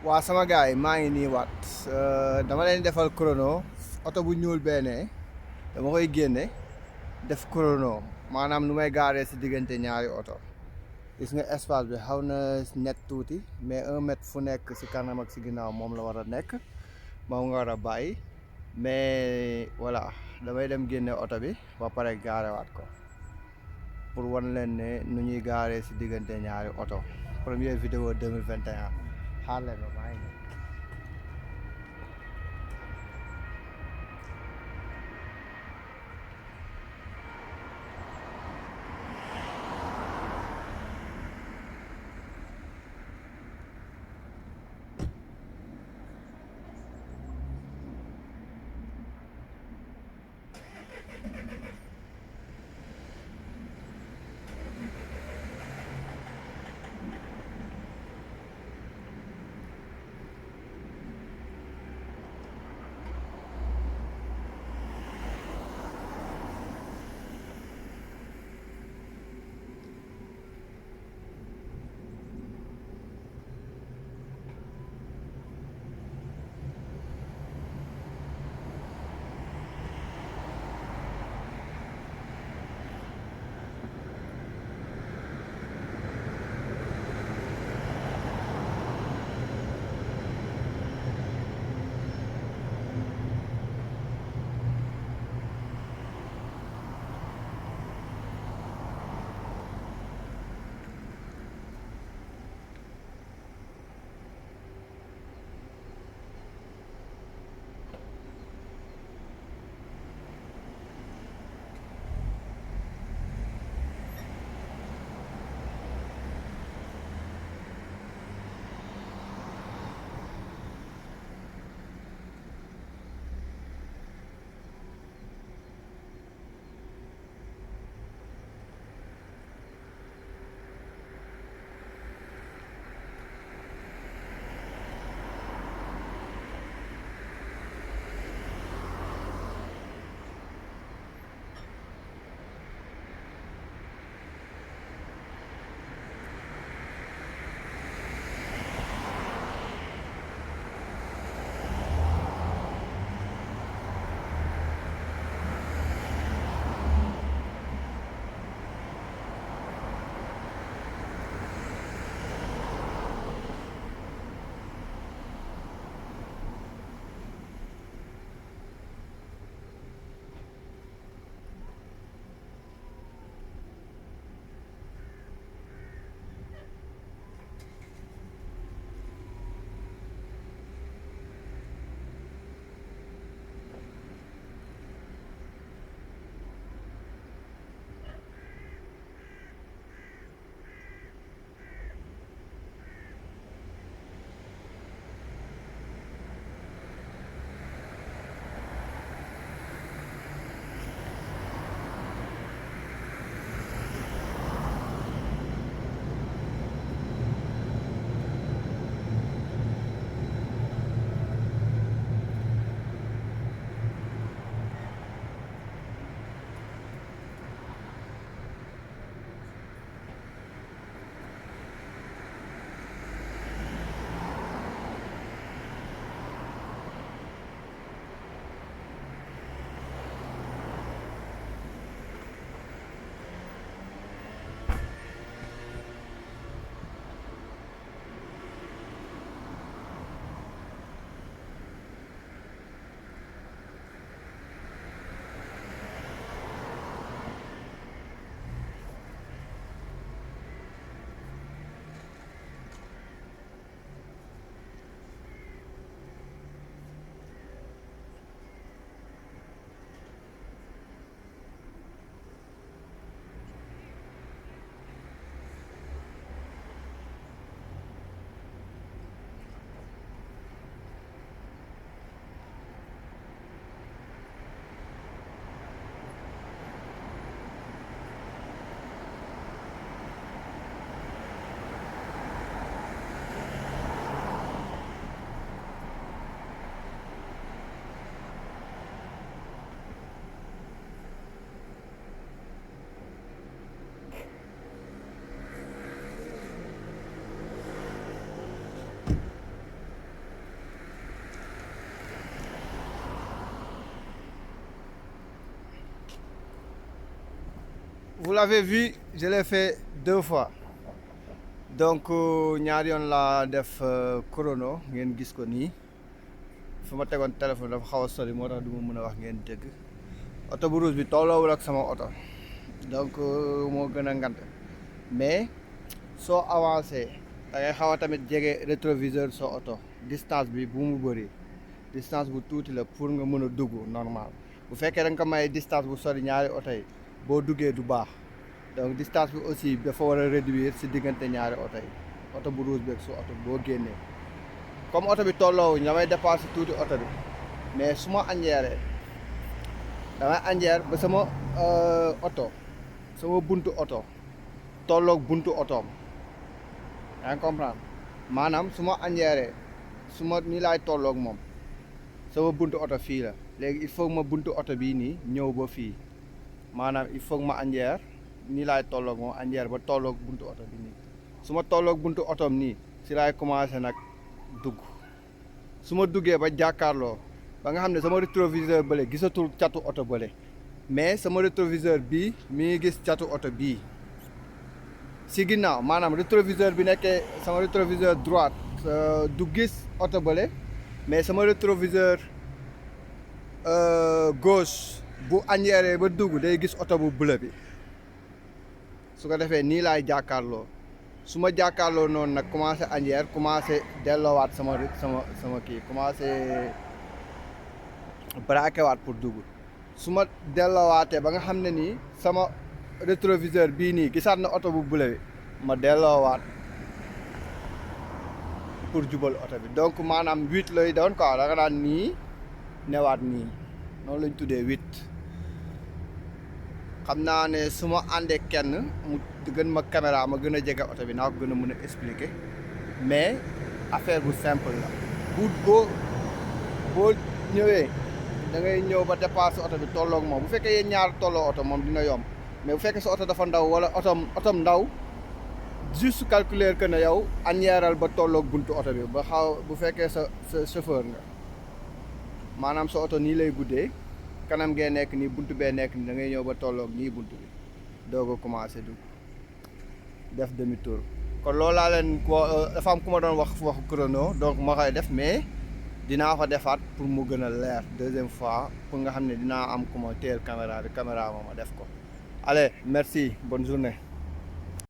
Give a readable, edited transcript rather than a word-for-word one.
waa sama gars yi maa ngi nii waat dama leen defal chrono oto bu ñuul benee dama koy génne def chrono maanaam nu may gaaree si diggante ñaari oto gis nga espace bi xaw na net tuuti mais 1 mètre fu nekk si kanam ak si ginnaaw moom la war a nekk moom nga war a bàyyi mais voilà damay dem génne oto bi ba pare gaarewaat ko pour wan leen ne nu ñuy gaaree si diggante ñaari oto première vidéo 2021 xaar leen ma maa ngi ñëw. vous l'avez vu, je l'ai fait 2 fois. Donc ñaari yoon laa def chrono ngeen gis ko nii fu ma tegoon téléphone dafa xaw a sori moo tax du ma mën a wax ngeen dégg oto bu rouge bi tolloowul ak sama oto donc moo gën a ngant mais soo avancé da ngay xaw a tamit jege rétroviseur soo oto distance bi bu mu bëri distance bu tuuti la pour nga mën a dugg normal bu fekkee da nga ko may distance bu sori ñaari oto yi boo duggee du baax donc distance bi aussi dafa war a réduire si diggante ñaari oto yi oto bu rouge beeg su oto boo génnee comme oto bi tolloowuñ damay dépassé tuuti oto bi mais su ma anjeeree damay anjeer ba sama oto sama buntu oto tolloog buntu otoom yaa ngi comprendre maanaam su ma anjeeree su ma nii laay tolloog moom sama buntu oto fii la léegi il faut ma buntu oto bii nii ñëw ba fii maanaam il faut ma anjeer nii laay tolloog moom anjeer ba tolloog buntu oto bi nii su ma tolloog buntu otoom nii si laay commencé nag dugg su ma duggee ba jàkkaarloo ba nga xam ne sama rétroviseur bële gisatul catu oto bële mais sama rétroviseur bii mi ngi gis catu oto bii si ginnaaw maanaam rétroviseur bi nekkee sama rétroviseur droite du gis oto bële mais sama rétroviseur gauche bu anjeeree ba dugg day gis oto bu bleu bi su ko defee nii laay jàkkaarloo su ma jàkkaarloo noonu nag commencé anjeer commencé delloowaat sama kii commencé braqué waat pour dugg su ma delloowaatee ba nga xam ne nii sama rétroviseur bii nii gisaat na oto bu bleu bi ma delloowaat pour jubal oto bi donc maanaam 8 lay doon quoi da nga daan nii newaat nii noonu lañ tuddee 8 xam naa ne su ma àndee kenn mu gën ma caméra ma gën a jege oto bi naa ko gën a mën a expliquer mais affaire bu simple la boo ñëwee da ngay ñëw ba dépasser oto bi tolloog moom bu fekkee yéen ñaar tolloo oto moom dina yomb mais bu fekkee sa oto dafa ndaw wala otom ndaw juste calculer que ne yow anjeeral ba tolloog buntu oto bi ba xaw bu fekkee sa chauffeur nga maanaam sa oto nii lay guddee kanam ngee nekk nii buntu bee nekk nii da ngay ñëw ba tolloog nii buntu bi doog a commencé dugg def demi tour kon loolu laa leen ko dafa am ku ma doon waxu chrono donc ma koy def mais dinaa ko defaat pour mu gën a leer deuxième fois pour nga xam ne dinaa am ku ma teel caméra bi caméra ma def ko allez merci bonne journée